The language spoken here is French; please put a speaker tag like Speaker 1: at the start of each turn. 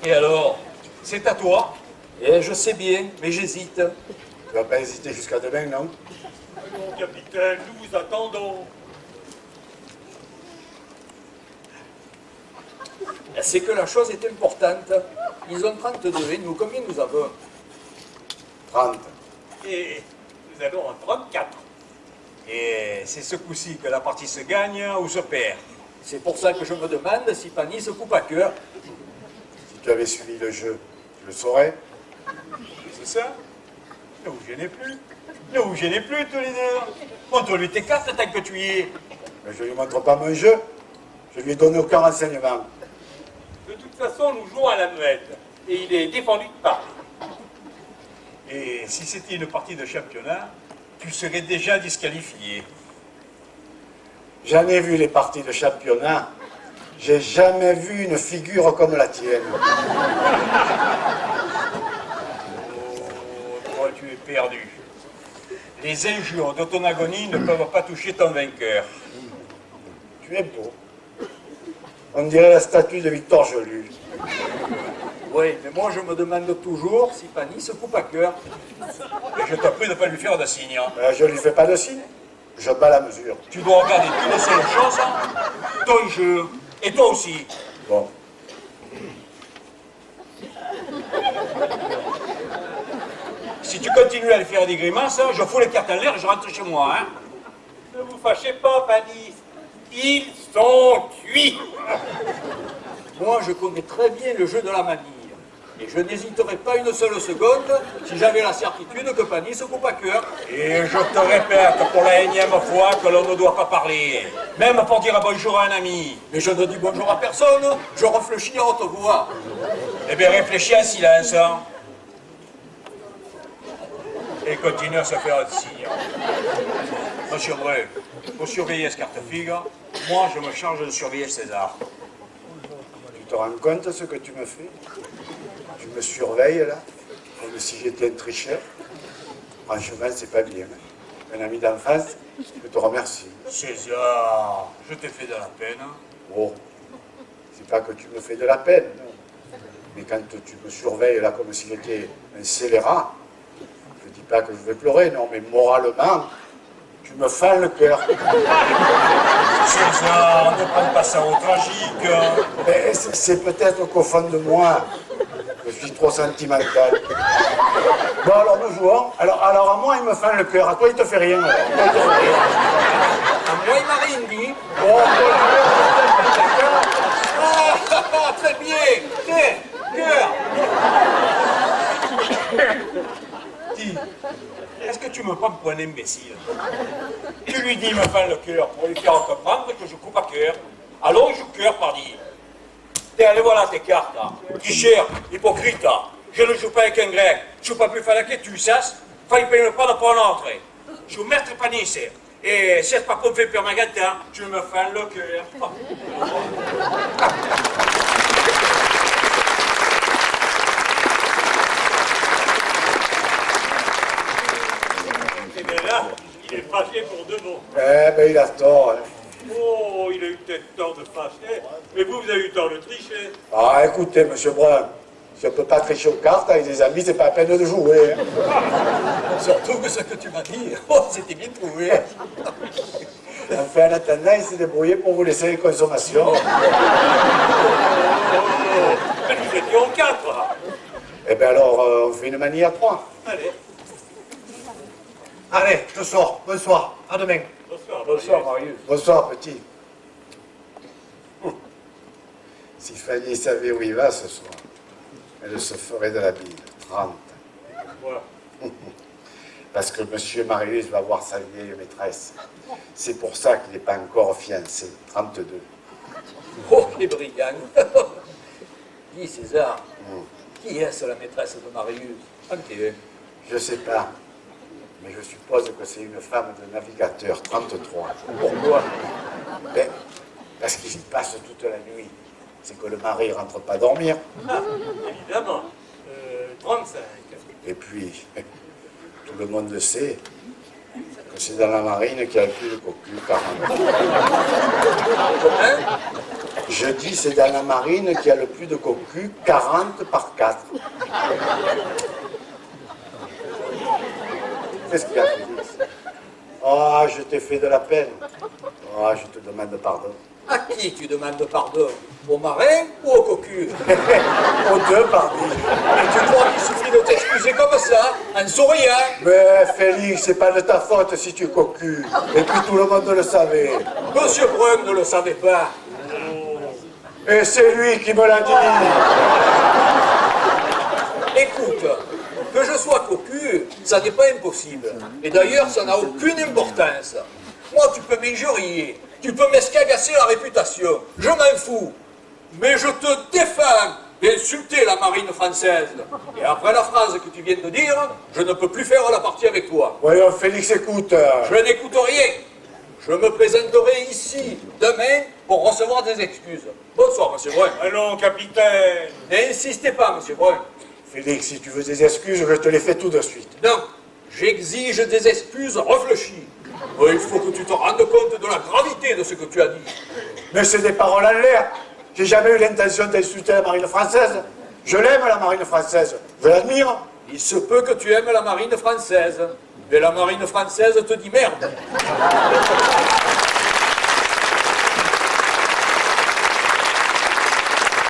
Speaker 1: Et alors? C'est à toi? Eh, je sais bien, mais j'hésite.
Speaker 2: Tu vas pas hésiter jusqu'à demain, non?
Speaker 3: Non, capitaine, nous vous attendons.
Speaker 1: C'est que la chose est importante. Ils ont 32 et nous, combien nous avons?
Speaker 2: 30.
Speaker 3: Et nous allons en 34.
Speaker 1: Et c'est ce coup-ci que la partie se gagne ou se perd. C'est pour ça que je me demande si Fanny se coupe à cœur.
Speaker 2: Si tu avais suivi le jeu, tu le saurais.
Speaker 3: C'est ça? Ne vous gênez plus. Ne vous gênez plus tous les deux. Montre-lui tes cartes tant que tu y es.
Speaker 2: Mais je ne lui montre pas mon jeu. Je lui ai donné aucun renseignement.
Speaker 3: De toute façon, nous jouons à la muette. Et il est défendu de parler. Et si c'était une partie de championnat, tu serais déjà disqualifié.
Speaker 2: J'en ai vu les parties de championnat. J'ai jamais vu une figure comme la tienne.
Speaker 3: Oh, toi, tu es perdu. Les injures de ton agonie ne peuvent pas toucher ton vainqueur.
Speaker 2: Tu es beau. On dirait la statue de Victor Jelu.
Speaker 1: Oui, mais moi je me demande toujours si Fanny se coupe à cœur.
Speaker 3: Et je te prie de ne pas lui faire de signe.
Speaker 2: Je ne lui fais pas de signe. Je bats la mesure.
Speaker 3: Tu dois regarder qu'une seule chose, ton jeu, et toi aussi.
Speaker 2: Bon.
Speaker 3: Si tu continues à lui faire des grimaces, je fous les cartes en l'air et je rentre chez moi. Hein. Ne vous fâchez pas, Fanny. Ils sont cuits.
Speaker 1: Moi je connais très bien le jeu de la manille. Et je n'hésiterai pas une seule seconde si j'avais la certitude que Fanny se coupe à cœur.
Speaker 3: Et je te répète pour la énième fois que l'on ne doit pas parler. Même pour dire bonjour à un ami.
Speaker 1: Mais je ne dis bonjour à personne, je réfléchis à haute voix.
Speaker 3: Eh bien, réfléchis en silence. Hein. Et continue à se faire un signe. Monsieur Breu, vous surveillez ce carte-figue. Moi, je me charge de surveiller César.
Speaker 2: Tu te rends compte ce que tu me fais? Tu me surveilles là, comme si j'étais un tricheur. Franchement, c'est pas bien. Un ami d'enfance, je te remercie.
Speaker 3: César, je t'ai fait de la peine.
Speaker 2: Oh, c'est pas que tu me fais de la peine, non. Mais quand tu me surveilles là comme si j'étais un scélérat, je dis pas que je vais pleurer, non, mais moralement, tu me fends le cœur.
Speaker 3: César, ne prends pas ça au tragique.
Speaker 2: Mais c'est peut-être qu'au fond de moi, je suis trop sentimental. Bon, alors nous jouons. Alors à moi, il me fend le cœur. À toi, il te fait rien. Alors.
Speaker 1: À moi il m'a rien dit.
Speaker 2: Bon,
Speaker 1: Très bien. Tiens, cœur.
Speaker 3: Dis, est-ce que tu me prends pour un imbécile? Tu lui dis, me fend le cœur pour lui faire comprendre que je coupe à cœur. Alors il joue cœur, pardi. Tiens, allez voilà tes cartes. Tricheur, hypocrite. Je ne joue pas avec un grec. Je ne suis pas plus falaké, tu le sais. Fai me prendre pour un autre. Je suis maître panisse. Et c'est pas pour me faire magatin, tu me fends le cœur. Et bien là, il est fâché pour de bon.
Speaker 2: eh ben, il a tort. Hein.
Speaker 3: Oh, il a eu peut-être tort de fâcher, mais vous avez eu tort de tricher.
Speaker 2: Ah, écoutez, monsieur Brun, si on ne peut pas tricher aux cartes avec des amis, c'est pas la peine de jouer. Hein.
Speaker 1: Surtout que ce que tu m'as dit, oh, c'était bien trouvé.
Speaker 2: Enfin, en attendant, il s'est débrouillé pour vous laisser les consommations.
Speaker 3: Mais nous étions quatre.
Speaker 2: Eh bien alors, on fait une manie à 3.
Speaker 3: Allez,
Speaker 2: Allez, je sors. Bonsoir. À demain.
Speaker 3: bonsoir.
Speaker 1: Bonsoir Marius.
Speaker 2: Bonsoir, petit. Si Fanny savait où il va ce soir, elle se ferait de la bile. 30.
Speaker 3: Voilà.
Speaker 2: Parce que monsieur Marius va voir sa vieille maîtresse. C'est pour ça qu'il n'est pas encore fiancé. 32.
Speaker 1: Oh, les brigands. Dis César, qui est-ce la maîtresse de Marius?
Speaker 2: Je sais pas. Mais je suppose que c'est une femme de navigateur. 33.
Speaker 1: Pourquoi?
Speaker 2: Ben, parce qu'il y passe toute la nuit. C'est que le mari rentre pas dormir.
Speaker 3: Ah, évidemment. 35.
Speaker 2: Et puis, tout le monde le sait, que c'est dans la marine qu'il n'y a plus de cocu, 40.
Speaker 1: Hein?
Speaker 2: Je dis c'est dans la marine qu'il y a le plus de cocus, 40 par 4. Qu'est-ce qu'il y a, Félix? Oh, je t'ai fait de la peine. Oh, je te demande pardon.
Speaker 1: À qui tu demandes pardon? Au marin ou au cocu?
Speaker 2: Aux deux, pardon.
Speaker 1: Et tu crois qu'il suffit de t'excuser comme ça, en souriant?
Speaker 2: Mais Félix, c'est pas de ta faute si tu es cocu. Et puis tout le monde le savait.
Speaker 1: Monsieur Brun ne le savait pas.
Speaker 2: Et c'est lui qui me l'a dit.
Speaker 1: Écoute, que je sois cocu, ça n'est pas impossible. Et d'ailleurs, ça n'a aucune importance. Moi, tu peux m'injurier, tu peux m'escagasser la réputation, je m'en fous. Mais je te défends d'insulter la marine française. Et après la phrase que tu viens de dire, je ne peux plus faire la partie avec toi.
Speaker 2: Voyons, Félix, écoute.
Speaker 1: Je n'écoute rien. Je me présenterai ici demain pour recevoir des excuses. Bonsoir, monsieur Brun.
Speaker 3: Allons, capitaine.
Speaker 1: N'insistez pas, monsieur Brun.
Speaker 2: Félix, si tu veux des excuses, je te les fais tout de suite.
Speaker 1: Non, j'exige des excuses réfléchies. Il faut que tu te rendes compte de la gravité de ce que tu as dit.
Speaker 2: Mais c'est des paroles en l'air. J'ai jamais eu l'intention d'insulter la marine française. Je l'aime, la marine française. Je l'admire.
Speaker 1: Il se peut que tu aimes la marine française, mais la marine française te dit merde.